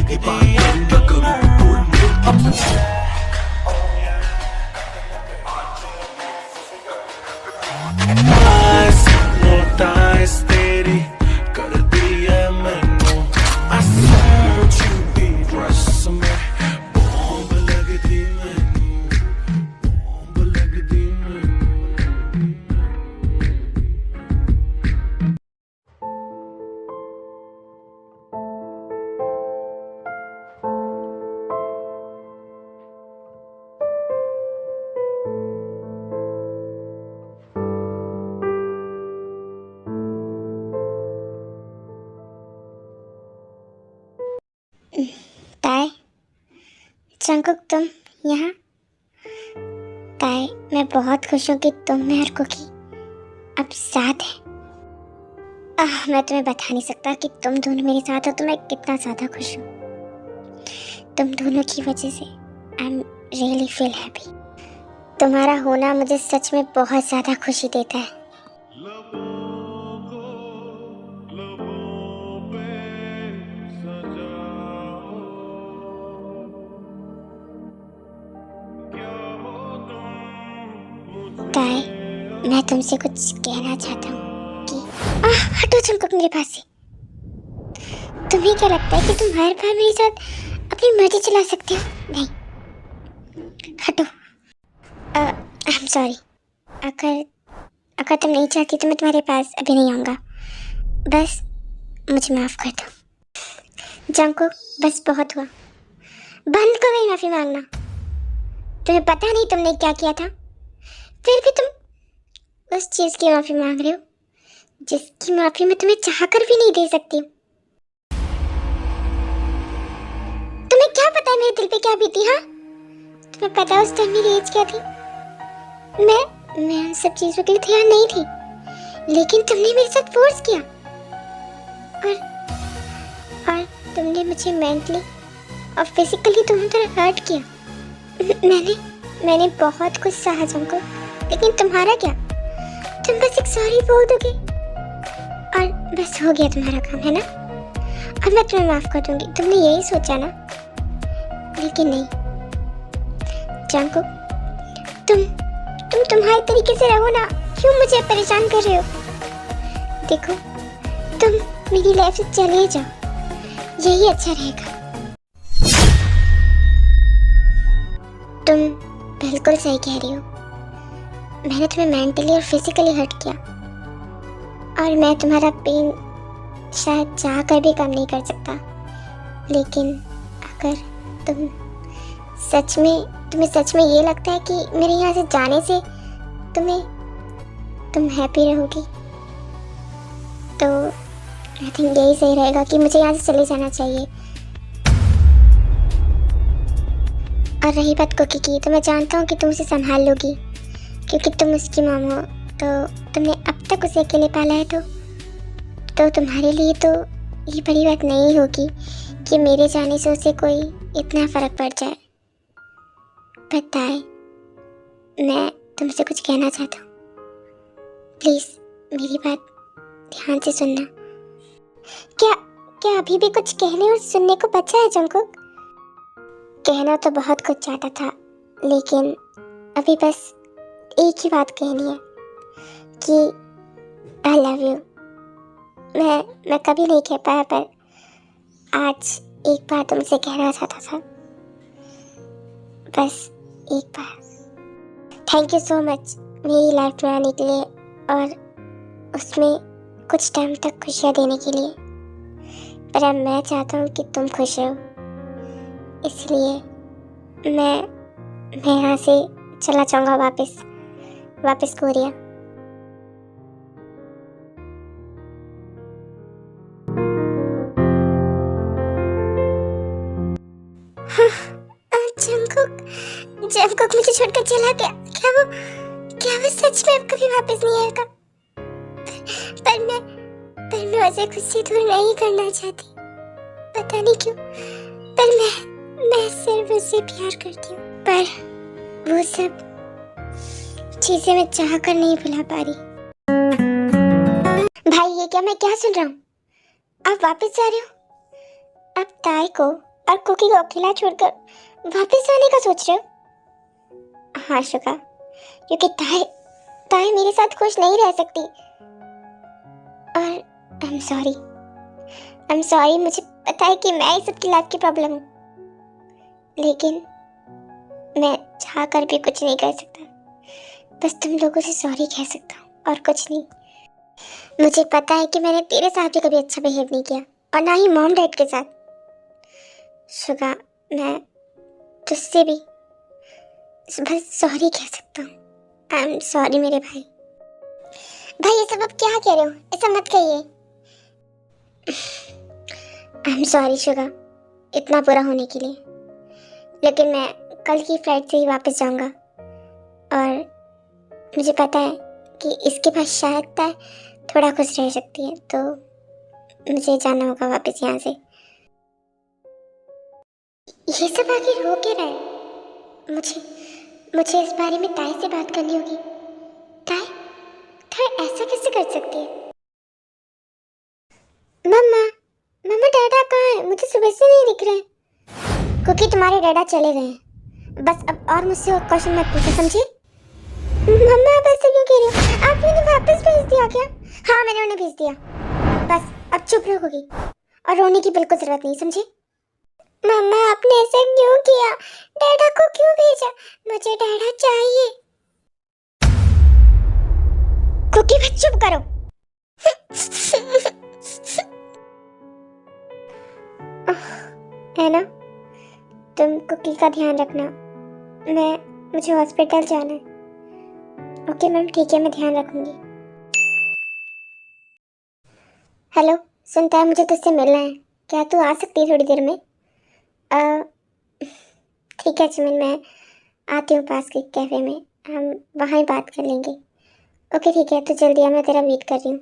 लगे बात करूँ ना करूँ बोल मुड़ के नोटाइज तेरी कर दी है मैनू I swear to be रस में बॉम्ब लगदी मैनू बॉम्ब लगदी मैनू ताई, जंकुक तुम यहाँ? ताई, मैं बहुत खुश हूँ कि तुम मेहर कुकी अब साथ है। मैं तुम्हें बता नहीं सकता कि तुम दोनों मेरे साथ हो तो मैं कितना ज़्यादा खुश हूँ। तुम दोनों की वजह से I am really feel happy. तुम्हारा होना मुझे सच में बहुत ज़्यादा खुशी देता है। ताई, मैं तुमसे कुछ कहना चाहता हूँ कि हटो जंकुक मेरे पास से। तुम्हें क्या लगता है कि तुम हर बार मेरे साथ अपनी मर्जी चला सकते हो? नहीं, हटो। I am sorry. अगर तुम नहीं चाहती तो मैं तुम्हारे पास अभी नहीं आऊँगा। बस मुझे माफ़ कर दो। जंकुक, बस बहुत हुआ। बंद करो ये माफ़ी मांगना। तुम्हें पता नहीं तुमने क्या किया था, फिर भी तुम उस चीज़ की माफ़ी मांग रहे हो जिसकी माफ़ी मैं तुम्हें चाहकर भी नहीं दे सकती। तुम्हें क्या पता है मेरे दिल पे क्या बीती? हाँ, तुम्हें पता है उस टाइम मेरी एज क्या थी? मैं उन सब चीज़ों के लिए तैयार नहीं थी, लेकिन तुमने मेरे साथ फोर्स किया और तुमने मुझे मेंटली और फिजिकली दोनों तरह हर्ट किया। मैंने बहुत कुछ सहा जंकुक, लेकिन तुम्हारा क्या? तुम बस एक सॉरी बोल दोगे और बस हो गया तुम्हारा काम, है ना? अब मैं तुम्हें माफ कर दूंगी। तुमने यही सोचा ना, लेकिन नहीं जंकुक, तुम तुम्हारे तरीके से रहो ना। क्यों मुझे परेशान कर रहे हो? देखो, तुम मेरी लाइफ से चले जाओ, यही अच्छा रहेगा। तुम बिल्कुल सही कह रही हो। मैंने तुम्हें मेंटली और फिजिकली हर्ट किया और मैं तुम्हारा पेन शायद चाह कर भी कम नहीं कर सकता, लेकिन अगर तुम्हें सच में ये लगता है कि मेरे यहाँ से जाने से तुम हैप्पी रहोगी, तो आई थिंक यही सही रहेगा कि मुझे यहाँ से चले जाना चाहिए। और रही बात कुकी की, तो मैं जानता हूँ कि तुम उसे संभाल लोगी, क्योंकि तुम उसकी माँ हो। तो तुमने अब तक उसे अकेले पाला है, तो तुम्हारे लिए तो ये बड़ी बात नहीं होगी कि मेरे जाने से उसे कोई इतना फ़र्क पड़ जाए। बताए, मैं तुमसे कुछ कहना चाहता हूँ। प्लीज़ मेरी बात ध्यान से सुनना। क्या अभी भी कुछ कहने और सुनने को बचा है जंकुक? कहना तो बहुत कुछ चाहता था, लेकिन अभी बस एक ही बात कहनी है कि आई लव यू। मैं कभी नहीं कह पाया, पर आज एक बार तुमसे कहना चाहता था, बस एक बार। थैंक यू सो मच मेरी लाइफ में आने के लिए और उसमें कुछ टाइम तक खुशियाँ देने के लिए। पर अब मैं चाहता हूँ कि तुम खुश रहो, इसलिए मैं यहाँ से चला जाऊँगा वापस कोरिया। जंकुक मुझे छोड़कर चला गया। क्या वो सच में अब कभी वापस नहीं आएगा? पर मैं उसे खुद से दूर नहीं करना चाहती, पता नहीं क्यों। पर मैं सिर्फ उससे प्यार करती हूँ, पर वो सब चीजें मैं चाह कर नहीं भुला पा रही। भाई, ये क्या मैं क्या सुन रहा हूँ? आप वापस जा रहे हो? अब ताई को और कुकी को अकेला छोड़कर वापस आने का सोच रहे हो? हाँ शुगा, क्योंकि ताई मेरे साथ खुश नहीं रह सकती। और आई एम सॉरी, मुझे पता है कि मैं ही सबकी लाइफ की प्रॉब्लम हूँ, लेकिन मैं चाह कर भी कुछ नहीं कर सकता। बस तुम लोगों से सॉरी कह सकता हूँ और कुछ नहीं। मुझे पता है कि मैंने तेरे साथ भी कभी अच्छा बिहेव नहीं किया, और ना ही मॉम डैड के साथ। शुगा, मैं तुझसे भी बस सॉरी कह सकता हूँ। आई एम सॉरी मेरे भाई। भाई ये सब अब क्या कह रहे हो? ऐसा मत कहिए। आई एम सॉरी शुगा, इतना बुरा होने के लिए, लेकिन मैं कल की फ्लाइट से ही वापस जाऊंगा, और मुझे पता है कि इसके पास शायद तय थोड़ा खुश रह सकती है, तो मुझे जाना होगा वापस यहाँ से। ये सब आखिर हो क्या रहा है? मुझे इस बारे में ताई से बात करनी होगी। ताई ऐसा कैसे कर सकती है? मम्मा डैडा कहाँ है? मुझे सुबह से नहीं दिख रहे, क्योंकि तुम्हारे डैडा चले गए हैं। बस अब और मुझसे और क्वेश्चन मत पूछो, समझे? मम्मा आप ऐसे क्यों कह रही हो? आपने उन्हें वापस भेज दिया क्या? हाँ, मैंने उन्हें भेज दिया। बस अब चुप रहोगी, और रोने की बिल्कुल जरूरत नहीं, समझे? मम्मा आपने ऐसा क्यों किया? डैडा को क्यों भेजा? मुझे डैडा चाहिए। कुकी बस चुप करो। है ना, तुम कुकी का ध्यान रखना। मुझे हॉस्पिटल जाना है। ओके मैम, ठीक है, मैं ध्यान रखूंगी। हेलो, सुनता है? मुझे तुझसे मिलना है, क्या तू आ सकती है थोड़ी देर में? ठीक है चमन, मैं आती हूँ पास के कैफ़े में, हम वहाँ ही बात कर लेंगे। ओके ठीक है, तो जल्दी आ, मैं तेरा वेट कर रही हूँ।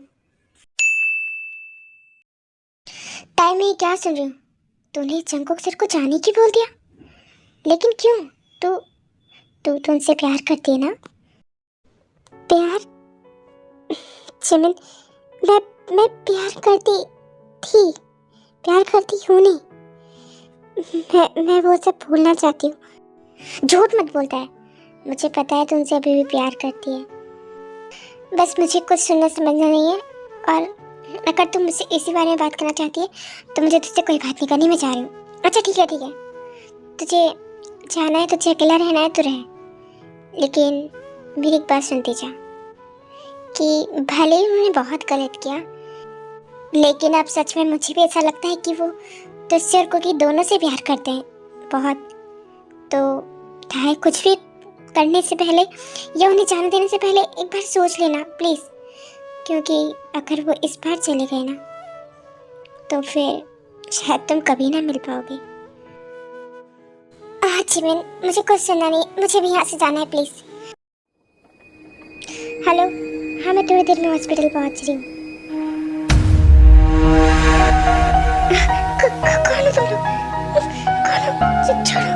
टाइम में क्या सुन रही हूँ? तूने जंगकुक सर को जाने की बोल दिया, लेकिन क्यों? तू उनसे प्यार करती है ना? प्यार? चमन, मैं प्यार करती थी, प्यार करती हूँ नहीं। मैं वो सब भूलना चाहती हूँ। झूठ मत बोलता है, मुझे पता है तू उनसे अभी भी प्यार करती है। बस मुझे कुछ सुनना समझना नहीं है, और अगर तुम मुझसे इसी बारे में बात करना चाहती है तो मुझे तुझसे कोई बात नहीं करनी, मैं जा रही हूँ। अच्छा ठीक है, तुझे जाना है, तुझे अकेला रहना है तो रह, लेकिन मेरी एक बात सुनती जा कि भले ही उन्होंने बहुत गलत किया, लेकिन अब सच में मुझे भी ऐसा लगता है कि वो तुझसे और कुकी दोनों से प्यार करते हैं बहुत। तो चाहे कुछ भी करने से पहले या उन्हें जाने देने से पहले एक बार सोच लेना प्लीज़, क्योंकि अगर वो इस बार चले गए ना तो फिर शायद तुम कभी ना मिल पाओगे। जिमिन, मुझे कुछ सुनना नहीं, मुझे भी यहाँ से जाना है प्लीज़। हेलो, हाँ मैं थोड़ी देर में हॉस्पिटल पहुँच रही हूँ। कौन हो तुम लोग? कौन हो? छोड़ो।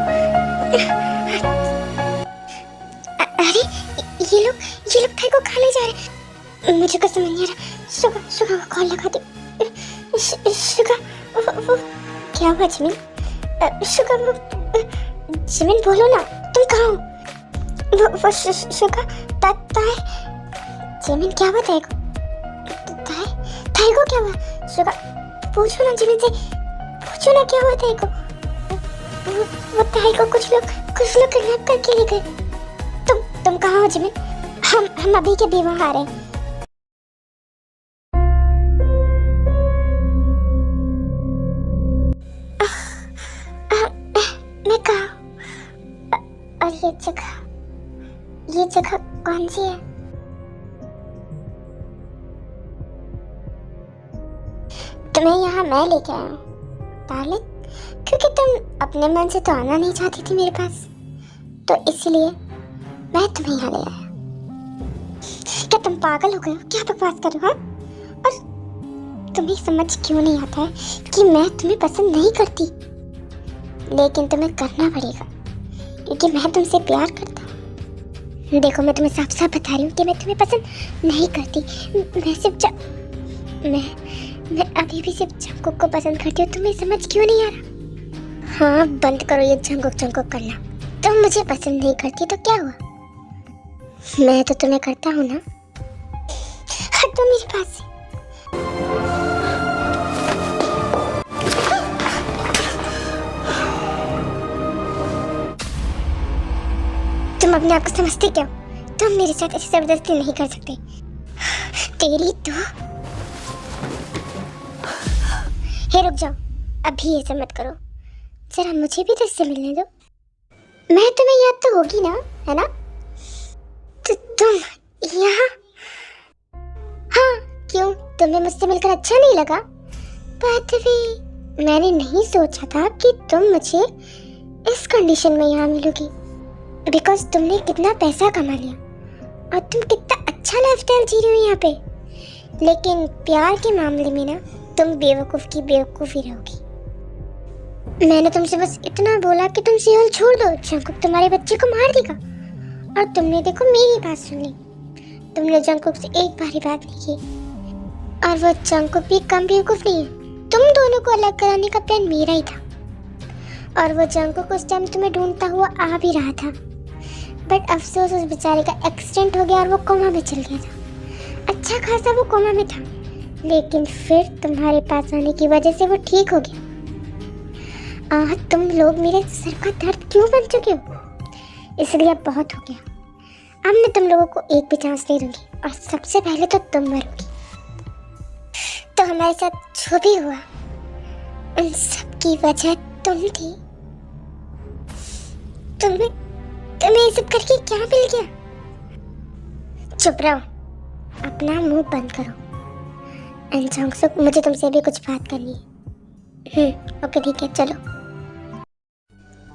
अरे ये लोग थाई को खाने जा रहे हैं। मुझे कुछ समझ नहीं आ रहा। सुगा को कॉल लगा दे। सुगा, वो क्या हुआ जिमिन? सुगा, वो जिमिन बोलो ना, तुम कहाँ हो? वो सुगा, ताई। जिमिन क्या हुआ ताई को? ताई को क्या हुआ? सुगा, पूछो ना जिमिन से, पूछो ना क्या हुआ ताई को? वो ताई को कुछ लोग किडनैप करके ले गए। तुम कहाँ हो जिमिन? हम अभी के भी वहाँ आ रहे हैं। मैं कहाँ? और ये जगह कौन सी है? तुम्हें यहाँ मैं लेके आया हूँ डार्लिंग, क्योंकि तुम अपने मन से तो आना नहीं चाहती थी मेरे पास, तो इसलिए मैं तुम्हें यहाँ ले आया। क्या तुम पागल हो गए हो? क्या बकवास कर रहे हो? और तुम्हें समझ क्यों नहीं आता है कि मैं तुम्हें पसंद नहीं करती, लेकिन तुम्हें करना पड़ेगा क्योंकि मैं तुमसे प्यार करता हूँ। देखो, मैं तुम्हें साफ साफ बता रही हूँ कि मैं तुम्हें पसंद नहीं करती। मैं सिर्फ मैं अभी भी सिर्फ जंगकुक को पसंद करती हूँ। तुम्हें समझ क्यों नहीं आ रहा? हाँ बंद करो ये जंकुक जंकुक करना। तुम मुझे पसंद नहीं करती तो क्या हुआ, मैं तो तुम्हें करता हूँ ना। हटो मेरे पास से। तुम अपने आप को समझते क्या हो? तुम मेरे साथ ऐसी जबरदस्ती नहीं कर सकते। तेरी तो। हे रुक जाओ, अभी ऐसा मत करो, जरा मुझे भी तो इससे मिलने दो। मैं तुम्हें याद तो होगी ना, है ना? तो तुम यहाँ? हाँ क्यों, तुम्हें मुझसे मिलकर अच्छा नहीं लगा? बात भी मैंने नहीं सोचा था कि तुम मुझे इस कंडीशन में यहाँ मिलोगी, बिकॉज तुमने कितना पैसा कमा लिया और तुम कितना अच्छा लाइफस्टाइल जी रही हो यहाँ पे। लेकिन प्यार के मामले में ना तुम बेवकूफ़ की बेवकूफ़ ही रहोगी। मैंने तुमसे बस इतना बोला कि तुम सियोल छोड़ दो, जंकुक तुम्हारे बच्चे को मार देगा, और तुमने देखो मेरी बात सुन ली। तुमने जंकुक से एक बार ही बात नहीं की, और वो जंकुक भी कम बेवकूफ़ नहीं है। तुम दोनों को अलग कराने का प्लान मेरा ही था, और वो जंकुक उस टाइम तुम्हें ढूंढता हुआ आ भी रहा था, बट अफसोस उस बेचारे का एक्सीडेंट हो गया और वो कोमा में चल गया था। अच्छा खासा वो कोमा में था, लेकिन फिर तुम्हारे पास आने की वजह से वो ठीक हो गया। तुम लोग मेरे सर का दर्द क्यों बन चुके हो? इसलिए अब बहुत हो गया। अब मैं तुम लोगों को एक भी चांस नहीं दूंगी, और सबसे पहले तो तुम मरोगी। तो हमारे साथ जो भी हुआ उन सब की वजह तुम थी। तुम्हें ये सब करके क्या मिल गया? चुप रहो, अपना मुंह बंद करो। एंड मुझे तुमसे अभी कुछ बात करनी है। ओके ठीक है, चलो।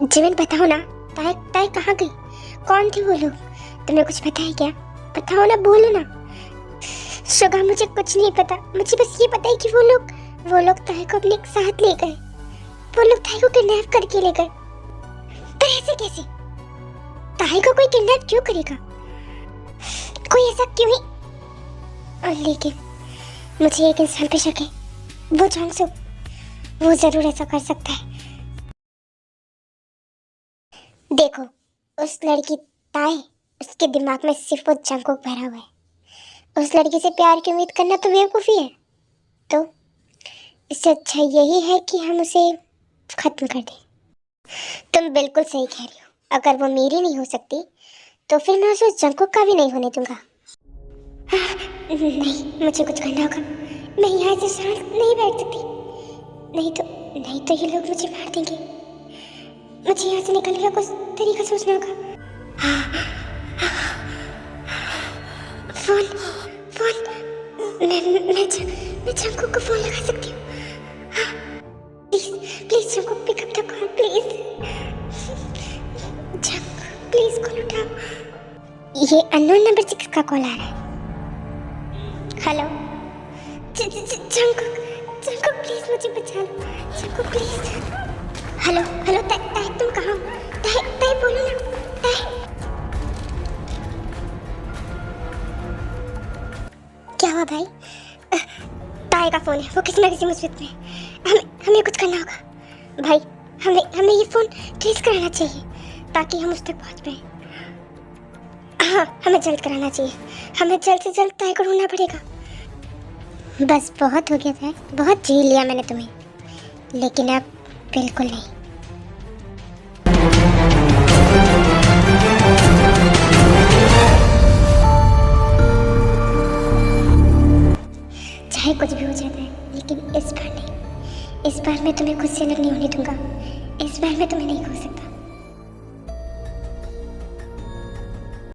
जिमिन बताओ ना, ताई कहाँ गई? कौन थी वो लोग? तुम्हें कुछ पता है क्या? बताओ ना, बोलो ना। शुगा मुझे कुछ नहीं पता, मुझे बस ये पता है कि वो लोग ताई को अपने साथ ले गए। वो लोग ताई को किडनैप करके ले गए। पर ऐसे कैसे? ताई को कोई किडनैप क्यों करेगा? कोई ऐसा क्यों ही? और लेकिन मुझे एक इंसान पे शक है, वो जंगसुक। वो जरूर ऐसा कर सकता है। देखो, उस लड़की ताई, उसके दिमाग में सिर्फ वो जंकुक भरा हुआ है। उस लड़की से प्यार की उम्मीद करना तो बेवकूफ़ी है। तो इससे अच्छा यही है कि हम उसे खत्म कर दें। तुम बिल्कुल सही कह रही हो। अगर वो मेरी नहीं हो सकती तो फिर मैं उसे जंकुक का भी नहीं होने दूंगा। नहीं, मुझे कुछ करना होगा। मैं यहाँ से शांत नहीं बैठ सकती। नहीं तो ये लोग मुझे मार देंगे। मुझे यहाँ से निकलने का कुछ तरीका सोचना होगा। फोन मैं जंकुक को फोन लगा सकती हूँ। Please Jungkook, pick up the call please. Jungkook please call उठाओ। ये अननोन नंबर से किसका कॉल आ रहा है? हेलो जंकुक प्लीज मुझे बचा लो। Jungkook please. हेलो ताई तुम कहाँ हो? ताई बोलो ना, ताई। क्या हुआ भाई? ताई का फोन है, वो किसी ना किसी मुसीबत में है। हमें कुछ करना होगा भाई। हमें ये फोन ट्रेस कराना चाहिए ताकि हम उस तक पहुंच पाए। हाँ, हमें जल्द कराना चाहिए। हमें जल्द से जल्द ताई को ढूंढना पड़ेगा। बस बहुत हो गया था, बहुत झेल लिया मैंने तुम्हें, लेकिन अब बिल्कुल नहीं। चाहे कुछ भी हो जाता है, लेकिन इस बार नहीं। इस बार मैं तुम्हें खुद से अलग नहीं होने दूंगा। इस बार मैं तुम्हें नहीं खो सकता।